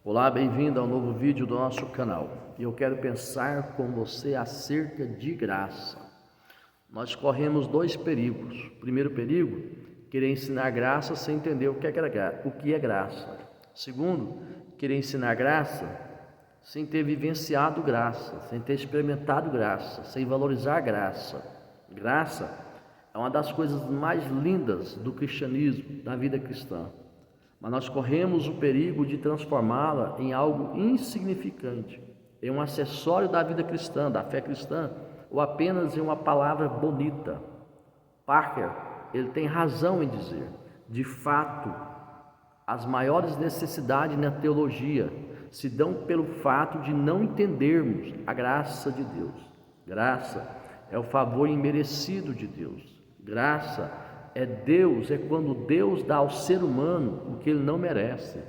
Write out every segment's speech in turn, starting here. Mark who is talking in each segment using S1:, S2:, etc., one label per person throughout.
S1: Olá, bem-vindo ao novo vídeo do nosso canal. Eu quero pensar com você acerca de graça. Nós corremos dois perigos. O primeiro perigo, querer ensinar graça sem entender o que é graça. Segundo, querer ensinar graça sem ter vivenciado graça, sem ter experimentado graça, sem valorizar graça. Graça é uma das coisas mais lindas do cristianismo, da vida cristã. Mas nós corremos o perigo de transformá-la em algo insignificante, em um acessório da vida cristã, da fé cristã, ou apenas em uma palavra bonita. Parker, ele tem razão em dizer, de fato, as maiores necessidades na teologia se dão pelo fato de não entendermos a graça de Deus. Graça é o favor imerecido de Deus. Graça é quando Deus dá ao ser humano o que ele não merece.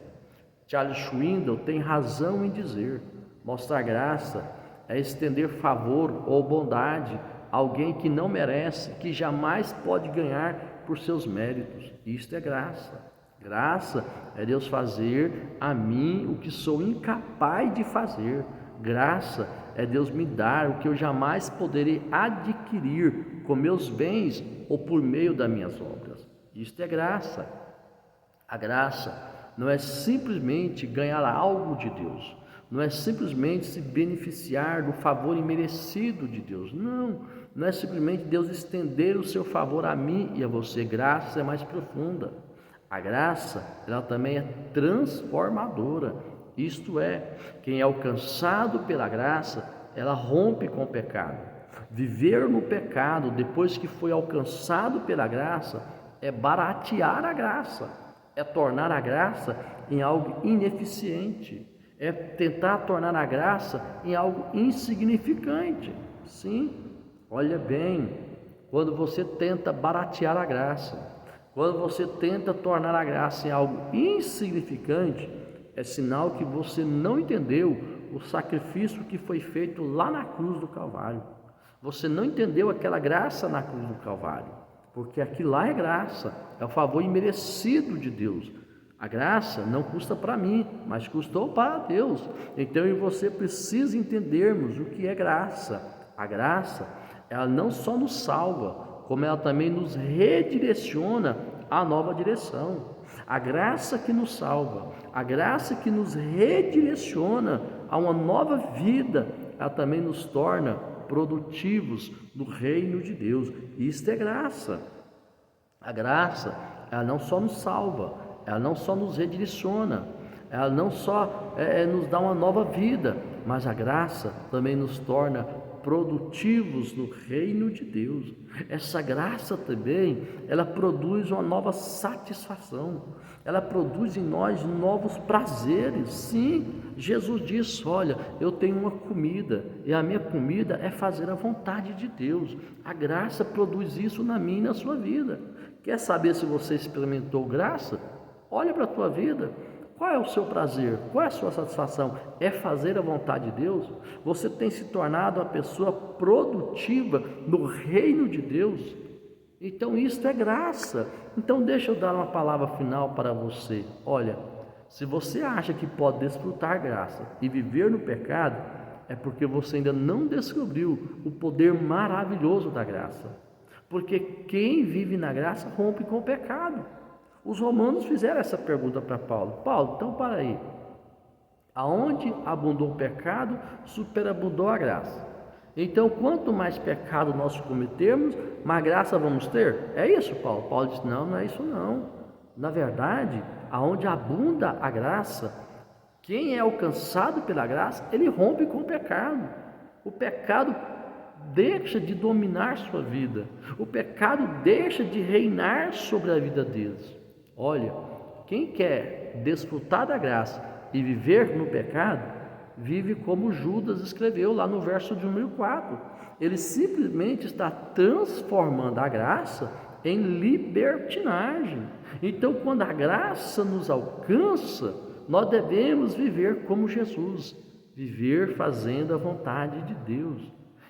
S1: Charles Swindoll tem razão em dizer, mostrar graça é estender favor ou bondade a alguém que não merece, que jamais pode ganhar por seus méritos. Isto é graça. Graça é Deus fazer a mim o que sou incapaz de fazer. Graça é Deus me dar o que eu jamais poderei adquirir com meus bens ou por meio das minhas obras. Isto é graça. A graça não é simplesmente ganhar algo de Deus, não é simplesmente se beneficiar do favor imerecido de Deus, não é simplesmente Deus estender o seu favor a mim e a você. Graça é mais profunda. A graça, ela também é transformadora. Isto é, quem é alcançado pela graça, ela rompe com o pecado. Viver no pecado depois que foi alcançado pela graça é baratear a graça, é tornar a graça em algo ineficiente, é tentar tornar a graça em algo insignificante. Sim, olha bem, quando você tenta baratear a graça, quando você tenta tornar a graça em algo insignificante, é sinal que você não entendeu o sacrifício que foi feito lá na cruz do Calvário. Você não entendeu aquela graça na cruz do Calvário, porque aquilo lá é graça, é o favor imerecido de Deus. A graça não custa para mim, mas custou para Deus. Então eu e você precisa entendermos o que é graça. A graça, ela não só nos salva, como ela também nos redireciona à nova direção. A graça que nos salva, a graça que nos redireciona a uma nova vida, ela também nos torna produtivos no reino de Deus. Isto é graça. A graça, ela não só nos salva, ela não só nos redireciona, ela não só nos dá uma nova vida, mas a graça também nos torna produtivos no reino de Deus. Essa graça também, ela produz uma nova satisfação, ela produz em nós novos prazeres. Sim, Jesus disse, olha, eu tenho uma comida, e a minha comida é fazer a vontade de Deus. A graça produz isso na minha e na sua vida. Quer saber se você experimentou graça? Olha para a tua vida. Qual é o seu prazer? Qual é a sua satisfação? É fazer a vontade de Deus? Você tem se tornado uma pessoa produtiva no reino de Deus? Então isto é graça. Então deixa eu dar uma palavra final para você. Olha, se você acha que pode desfrutar graça e viver no pecado, é porque você ainda não descobriu o poder maravilhoso da graça. Porque quem vive na graça rompe com o pecado. Os romanos fizeram essa pergunta para Paulo. Paulo, então para aí. Aonde abundou o pecado, superabundou a graça. Então, quanto mais pecado nós cometermos, mais graça vamos ter? É isso, Paulo? Paulo disse, não é isso não. Na verdade, aonde abunda a graça, quem é alcançado pela graça, ele rompe com o pecado. O pecado deixa de dominar sua vida. O pecado deixa de reinar sobre a vida deles. Olha, quem quer desfrutar da graça e viver no pecado, vive como Judas escreveu lá no verso de número 4. Ele simplesmente está transformando a graça em libertinagem. Então, quando a graça nos alcança, nós devemos viver como Jesus, viver fazendo a vontade de Deus.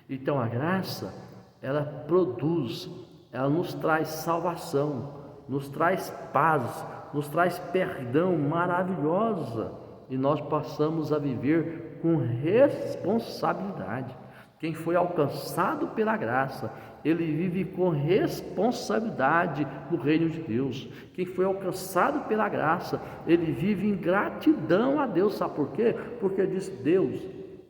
S1: Então, a graça, ela produz, ela nos traz salvação, nos traz paz, nos traz perdão maravilhosa. e nós passamos a viver com responsabilidade. Quem foi alcançado pela graça, ele vive com responsabilidade no reino de Deus. Quem foi alcançado pela graça, ele vive em gratidão a Deus. Sabe por quê? Porque diz: Deus,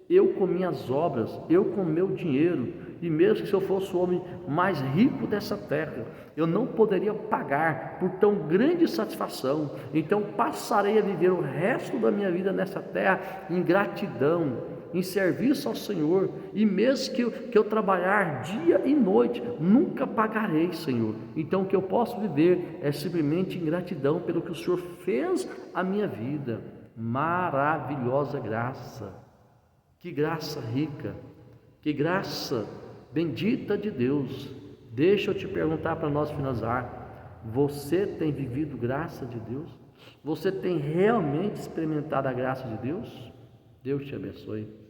S1: eu com minhas obras, eu com meu dinheiro, e mesmo que se eu fosse o homem mais rico dessa terra, eu não poderia pagar por tão grande satisfação. Então passarei a viver o resto da minha vida nessa terra em gratidão, em serviço ao Senhor, e mesmo que eu trabalhar dia e noite, nunca pagarei, Senhor. Então o que eu posso viver é simplesmente em gratidão pelo que o Senhor fez à minha vida. Maravilhosa graça, que graça rica, que graça bendita de Deus. Deixa eu te perguntar para nós finalizar: você tem vivido graça de Deus? Você tem realmente experimentado a graça de Deus? Deus te abençoe.